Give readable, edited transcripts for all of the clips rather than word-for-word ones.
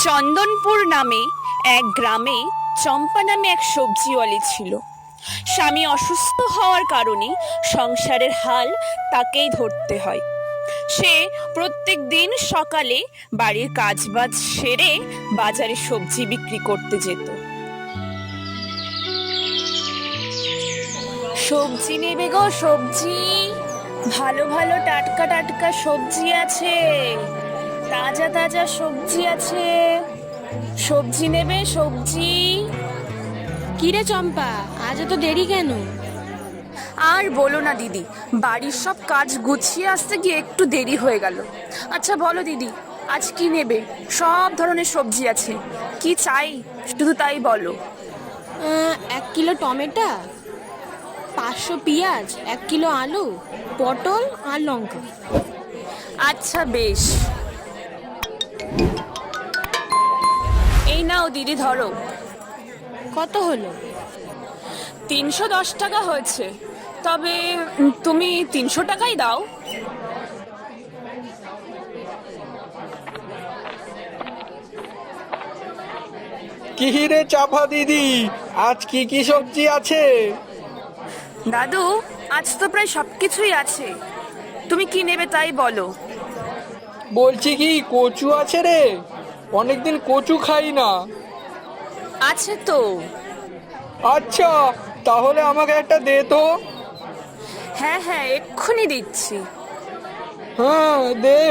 চন্দনপুর নামে এক গ্রামে চম্পা নামে এক সবজিওয়ালি ছিল। স্বামী অসুস্থ হওয়ার কারণে সংসারের হাল তাকেই ধরতে হয়। সে প্রত্যেক দিন সকালে বাড়ির কাজবাজ সেরে বাজারে সবজি বিক্রি করতে যেত। সবজি নেবে গো, সবজি, ভালো ভালো টাটকা টাটকা সবজি আছে, তাজা তাজা সবজি আছে, সবজি নেবে সবজি। কিরে চম্পা, আজ এত দেরি কেন? আর বলো না দিদি, বাড়ির সব কাজ গুছিয়ে আসতে গিয়ে একটু দেরি হয়ে গেল। আচ্ছা বলো দিদি, আজ কি নেবে? সব ধরনের সবজি আছে, কি চাই শুধু তাই বলো। 1 কিলো টমেটো, 500 পেঁয়াজ, 1 কিলো আলু, পটল আর লঙ্কা। আচ্ছা বেশ, এই নাও দিদি, ধরো। কত হলো? 310 টাকা হয়েছে, তবে তুমি 300 টাকাই দাও। কি রে চাপা দিদি, আজ কি কি সবজি আছে? দাদু, আজ তো প্রায় সবকিছুই আছে, তুমি কি নেবে তাই বলো। বলছি কি, কচু আছে রে? অনেকদিন কচু খাই না। আছে তো। আচ্ছা, তাহলে আমাকে একটা দে তো। হ্যাঁ হ্যাঁ, এক্ষুনি দিচ্ছি। হ্যাঁ দে।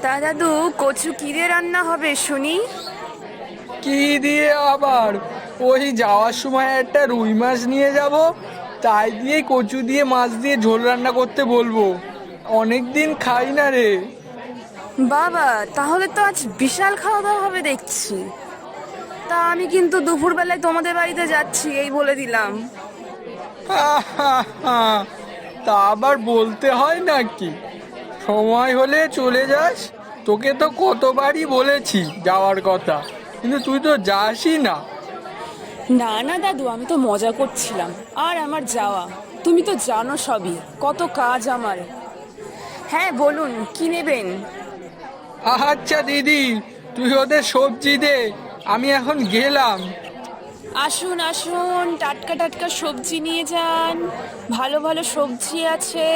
তা দাদু, কচু কি দিয়ে রান্না হবে শুনি? কি দিয়ে আবার? ওই যাওয়ার সময় একটা রুই মাছ নিয়ে যাব, তাই দিয়ে কচু দিয়ে মাছ দিয়ে ঝোল রান্না করতে বলবো। অনেক দিন খাই না রে। বাবা, তাহলে তো আজ বিশাল খাওয়া দাওয়া হবে দেখছি। তা আমি কিন্তু দুপুরবেলায় তোমাদের বাড়িতে যাচ্ছি, এই বলে দিলাম। তা আবার বলতে হয় নাকি? সময় হলে চলে যাস। তোকে তো কতবারই বলেছি যাওয়ার কথা, কিন্তু তুই তো যাসই না। না না দাদু, আমি তো মজা করছিলাম। আর আমার যাওয়া, তুমি তো জানো সবই, কত কাজ আমার। হ্যাঁ বলুন, কি নেবেন? আচ্ছা দিদি, তুই ওদের সবজি দে, আমি এখন গেলাম। আসুন আসুন, টাটকা টাটকা সবজি নিয়ে যান, ভালো ভালো সবজি আছে।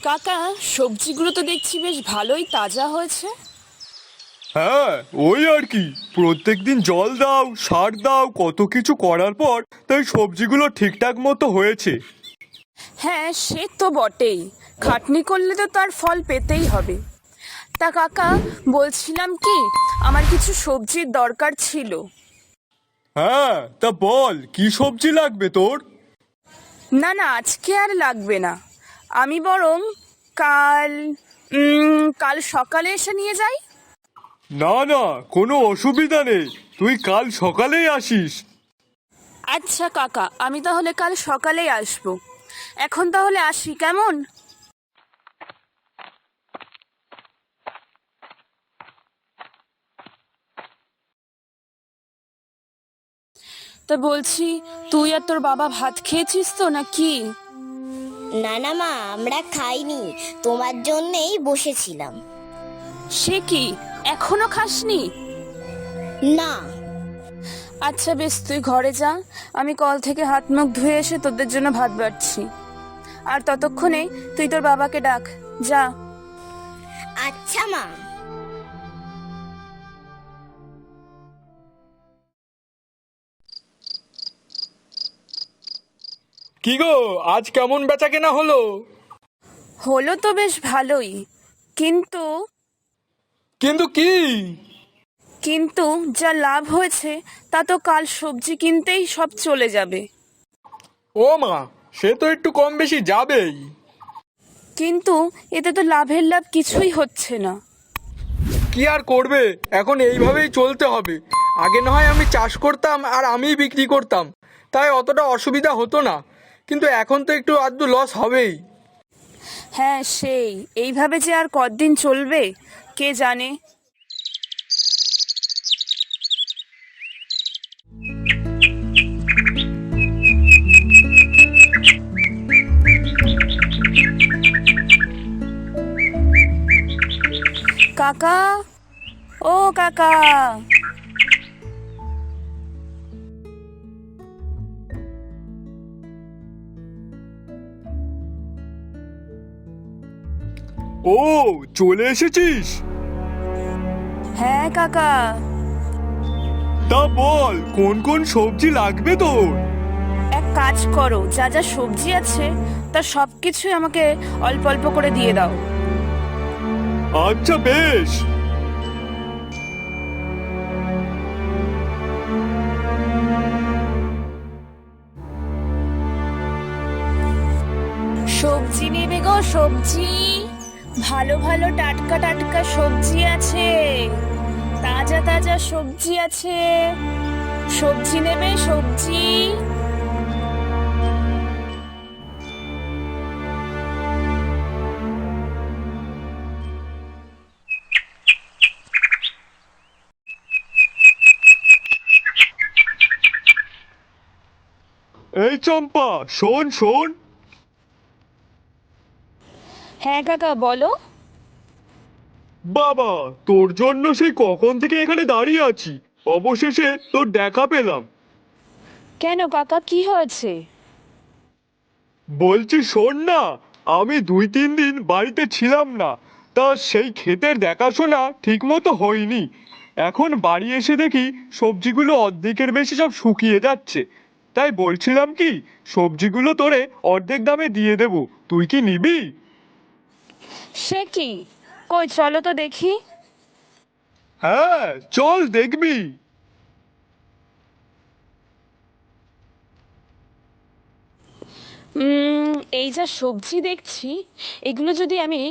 কাকা, সবজিগুলো তো দেখছি বেশ ভালোই তাজা হয়েছে। হ্যাঁ, ওই আর কি, প্রত্যেকদিন জল দাও, সার দাও, কত কিছু করার পর তাই সবজিগুলো ঠিকঠাক মতো হয়েছে। হ্যাঁ সে তো বটেই, খাটনি করলে তো তার ফল পেতেই হবে। তা কাকা, বলছিলাম কি, আমার কিছু সবজির দরকার ছিল। হ্যাঁ, তা বল, কি সবজি লাগবে তোর? না না, আজকে আর লাগবে না, আমি বরং কাল কাল সকালে এসে নিয়ে যাই। না না, কোনো অসুবিধা নেই, তুই কাল সকালেই আসিস। আচ্ছা কাকা, আমি তাহলে কাল সকালেই আসবো। এখন তাহলে আসি, কেমন? তা বলছি, তুই আর তোর বাবা ভাত খেয়েছিস তো নাকি? না না মা, আমরা খাইনি, তোমার জন্যেই বসেছিলাম। সে কি, এখনো খাসনি? না। আচ্ছা বেশ, তুই ঘরে যা, আমি কল থেকে হাত মুখ ধুয়ে এসে তোদের জন্য ভাত বাড়ছি। আর ততক্ষণে তুই তোর বাবাকে ডাক, যা। আচ্ছা মা। কি গো, আজ কেমন বেচা কেনা হলো? হলো তো বেশ ভালোই, কিন্তু কিন্তু কি? কিন্তু যা লাভ হয়েছে তা তো কাল সবজি কিনতেই সব চলে যাবে। ও মা, সে তো একটু কম বেশি যাবেই। কিন্তু এতে তো লাভের লাভ কিছুই হচ্ছে না। কি আর করবে, এখন এইভাবেই চলতে হবে। আগে না হয় আমি চাষ করতাম আর আমিই বিক্রি করতাম, তাই অতটা অসুবিধা হতো না, কিন্তু এখন তো একটু আধটু লস হবেই। হ্যাঁ সেই, এইভাবে যে আর কতদিন চলবে কে জানে। কাকা, ও কাকা। ও, চলে এসেছিস? হ্যাঁ কাকা। তা বল, কোন কোন সবজি লাগবে তোর? এক কাজ করো, যা যা সবজি আছে তার সব কিছুই আমাকে অল্প অল্প করে দিয়ে দাও। আচ্ছা বেশ। সবজি নেবে গো, সবজি। ভালো ভালো টাটকা টাটকা সবজি আছে, তাজা তাজা সবজি আছে। সবজি নেবে, সবজি। এই চম্পা, শোন শোন। হ্যাঁ কাকা, বলো। বাবা, তোর জন্য সেই কখন থেকে এখানে দাঁড়িয়ে আছি, অবশেষে তোর দেখা পেলাম। কেন কাকা, কি হয়েছে? বলছি শোন না, আমি 2-3 দিন বাড়িতে ছিলাম না, তা সেই ক্ষেতের দেখাশোনা ঠিক মতো হয়নি। এখন বাড়ি এসে দেখি সবজিগুলো অর্ধেকের বেশি সব শুকিয়ে যাচ্ছে। তাই বলছিলাম কি, সবজিগুলো তোরে অর্ধেক দামে দিয়ে দেবো, তুই কি নিবি? সে কি? কই চলো তো দেখি। হ্যাঁ, চল দেখবি। এই যা সবজি দেখছি, এগুলো যদি আমি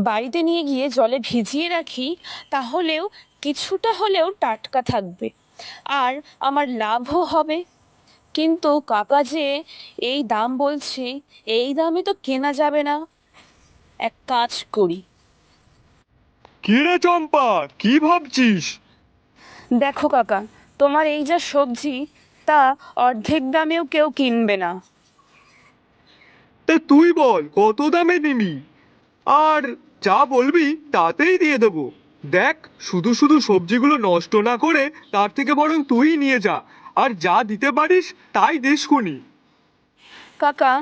বাড়িতে নিয়ে গিয়ে জলে ভিজিয়ে রাখি, তাহলেও কিছুটা হলেও টাটকা থাকবে আর আমার লাভও হবে। কিন্তু কাকা যে এই দাম বলছে, এই দামে তো কেনা যাবে না। এক কাজ করি। কি রে চম্পা, কি ভাবছিস? দেখো কাকা, তোমার এই যা সবজি, তা অর্ধেক দামেও কেউ কিনবে না। তা তুই বল কত দামে নিবি, আর যা বলবি তাতেই দিয়ে দেবো। দেখ, শুধু শুধু সবজিগুলো নষ্ট না করে তার থেকে বরং তুই নিয়ে যা, আর যা দিতে পারিস তাই দিস খুনি। কাকা,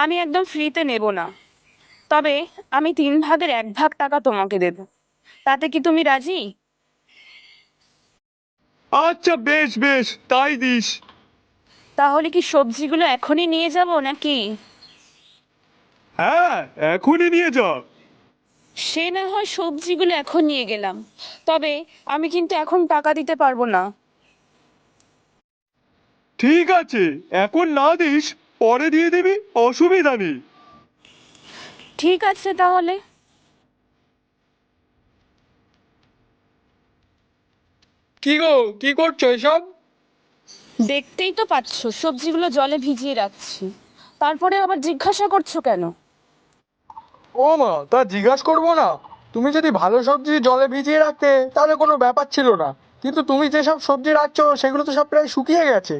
আমি একদম ফ্রিতে নেব না, তবে আমি 3 ভাগের 1 ভাগ টাকা তোমাকে দেব। তাতে কি তুমি রাজি? আচ্ছা বেশ বেশ, তাই দিস। তাহলে কি সবজিগুলো এখনই নিয়ে যাব নাকি? হ্যাঁ, এখনই নিয়ে যা। সে না হয় সবজিগুলো এখন নিয়ে গেলাম, তবে আমি কিন্তু এখন টাকা দিতে পারবো না। ঠিক আছে, এখন না দিস, পরে দিয়ে দিবি, অসুবিধা নেই। ঠিক আছে তাহলে। কি গো, কি করছো এসব? দেখতেই তো পাচ্ছ সবজিগুলো জলে ভিজিয়ে রাখছি, তারপরে আবার জিজ্ঞাসা করছো কেন? ও মা, তা জিজ্ঞাসা করবো না? তুমি যদি ভালো সবজি জলে ভিজিয়ে রাখতে তাহলে কোনো ব্যাপার ছিল না, কিন্তু তুমি যেসব সবজি রাখছো সেগুলো তো সব প্রায় শুকিয়ে গেছে।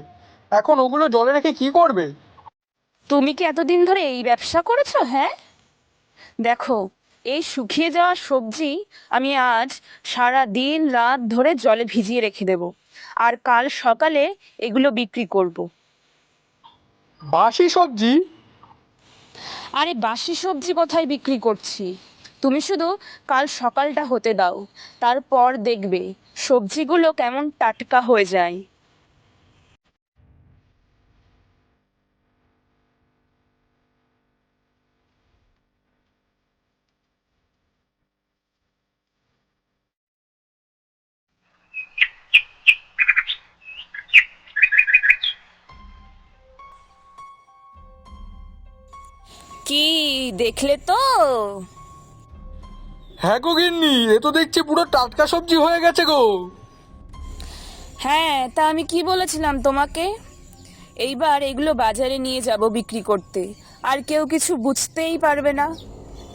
এখন ওগুলো জলে রেখে কি করবে? তুমি কি এতদিন ধরে এই ব্যবসা করেছো? হ্যাঁ, দেখো, এই শুকিয়ে যাওয়া সবজি আমি আজ সারা দিন রাত ধরে জলে ভিজিয়ে রেখে দেব, আর কাল সকালে এগুলো বিক্রি করব। বাসি সবজি? আরে বাসি সবজি কোথায় বিক্রি করছি, তুমি শুধু কাল সকালটা হতে দাও, তারপর দেখবে সবজিগুলো কেমন টাটকা হয়ে যায়। কি দেখলে তো? হ্যাঁ গো গিন্নি, এ তো দেখছি পুরো টাটকা সবজি হয়ে গেছে গো। হ্যাঁ, তা আমি কি বলেছিলাম তোমাকে? এইবার এগুলো বাজারে নিয়ে যাব বিক্রি করতে, আর কেউ কিছু বুঝতেই পারবে না।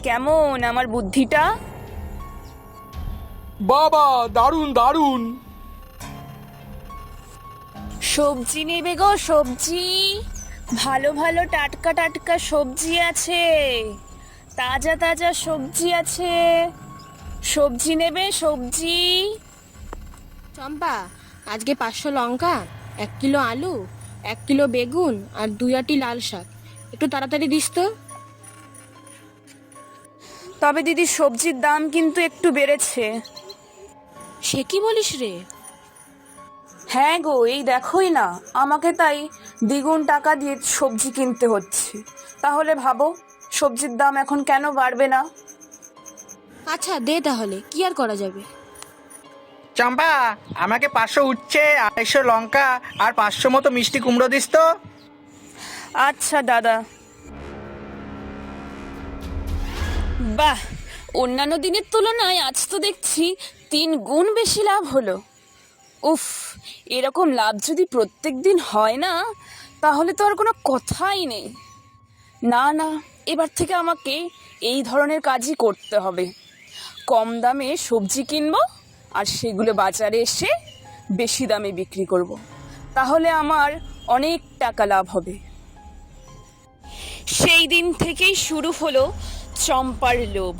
কেমন আমার বুদ্ধিটা? বাবা, দারুণ দারুণ। সবজি নেবে গো, সবজি। ভালো ভালো টাটকা টাটকা সবজি আছে, তাজা তাজা সবজি আছে। সবজি নেবে? সবজি? চম্পা, আজকে 500 লঙ্কা, 1 কিলো আলু, 1 কিলো বেগুন আর 2 আটি লাল শাক। একটু তাড়াতাড়ি দিস তো। তবে দিদি, সবজির দাম কিন্তু একটু বেড়েছে। সে কি বলিস রে? হ্যাঁ গো, এই দেখোই না, আমাকে তাই দ্বিগুণ টাকা দিয়ে সবজি কিনতে হচ্ছে। তাহলে ভাবো সবজির দাম এখন কেন বাড়বে না? আচ্ছা দে তাহলে, কি আর করা যাবে। চম্পা, আমাকে 500 উচ্ছে, 250 লঙ্কা আর 500 মতো মিষ্টি কুমড়ো দিস তো। আচ্ছা দাদা। বাহ, অন্যান্য দিনের তুলনায় আজ তো দেখছি 3 গুণ বেশি লাভ হলো। উফ, এরকম লাভ যদি প্রত্যেক দিন হয় না, তাহলে তো আর কোনো কথাই নেই। না না, এবার থেকে আমাকে এই ধরনের কাজই করতে হবে। কম দামে সবজি কিনবো আর সেগুলো বাজারে এসে বেশি দামে বিক্রি করব। তাহলে আমার অনেক টাকা লাভ হবে। সেই দিন থেকেই শুরু হলো চম্পার লোভ।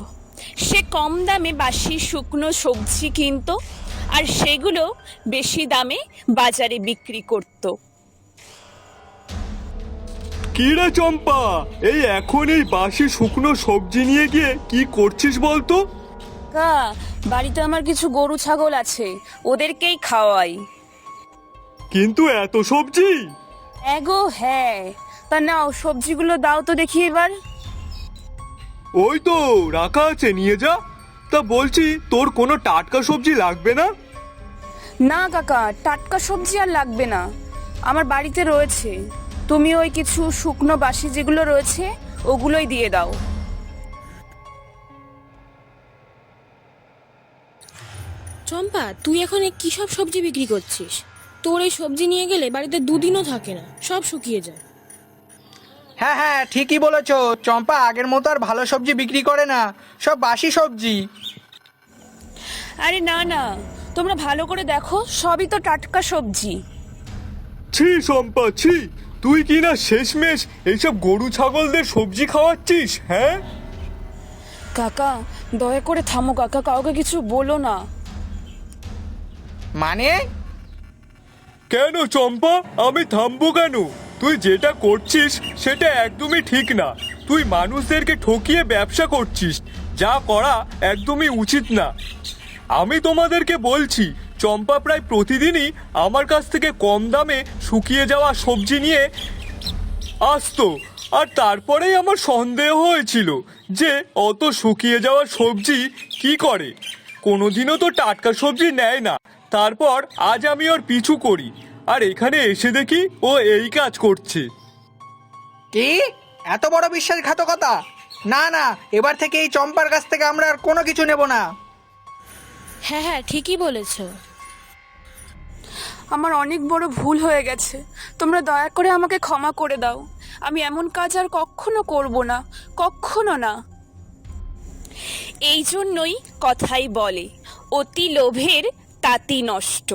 সে কম দামে বাসি শুকনো সবজি কিনতো আর সেগুলো বেশি দামে বাজারে বিক্রি করত। কি রে চম্পা, এই এখন এই বাসি শুকনো সবজি নিয়ে গিয়ে কি করছিস বলতো? কা, বাড়িতে আমার কিছু গরু ছাগল আছে, ওদেরকেই খাওয়াই। কিন্তু এত সবজি? এগো হ্যাঁ, তা নাও সবজিগুলো দাও তো দেখি এবার। ওই তো রাখা আছে, নিয়ে যা। তা বলছি, তোর কোনো টাটকা সবজি লাগবে না? না কাকা, টাটকা সবজি আর লাগবে না, আমার বাড়িতে রয়েছে। তুমি ওই কিছু শুকনো বাসি যেগুলো রয়েছে ওগুলোই দিয়ে দাও। চম্পা, তুই এখন কি সব সবজি বিক্রি করছিস? তোর এই সবজি নিয়ে গেলে বাড়িতে 2 দিনও থাকে না, সব শুকিয়ে যায়। হ্যাঁ হ্যাঁ, ঠিকই বলেছো। চম্পা আগের মতো আর ভালো সবজি বিক্রি করে না, সব বাসি সবজি। আরে না না, তোমরা ভালো করে দেখো, সবই তো টাটকা সবজি। ছি চম্পা ছি, তুই কি না শেষমেশ এইসব গরু ছাগলদের সবজি খাওয়াচ্ছিস? হ্যাঁ কাকা, দয়া করে থামো কাকা, কাউকে কিছু বলো না। মানে? কেন চম্পা, আমি থামবো কেন? তুই যেটা করছিস সেটা একদমই ঠিক না। তুই মানুষদেরকে ঠকিয়ে ব্যবসা করছিস, যা করা একদমই উচিত না। আমি তোমাদেরকে বলছি, চম্পা প্রায় প্রতিদিনই আমার কাছ থেকে কম দামে শুকিয়ে যাওয়া সবজি নিয়ে আসতো, আর তারপরেই আমার সন্দেহ হয়েছিল যে অত শুকিয়ে যাওয়া সবজি কি করে, কোনোদিনও তো টাটকা সবজি নেয় না। তারপর আজ আমি ওর পিছু করি, আর এখানে এসে দেখি ও এই কাজ করছে। কি এত বড় বিশ্বাসঘাতকতা! না না, এবার থেকে এই চম্পার কাছ থেকে আমরা আর কোনো কিছু নেব না। হ্যাঁ হ্যাঁ, ঠিকই বলেছো। আমার অনেক বড় ভুল হয়ে গেছে, তোমরা দয়া করে আমাকে ক্ষমা করে দাও। আমি এমন কাজ আর কখনো করব না, কখনো না। এই জন্যই কথাই বলে, অতি লোভের তাতি নষ্ট।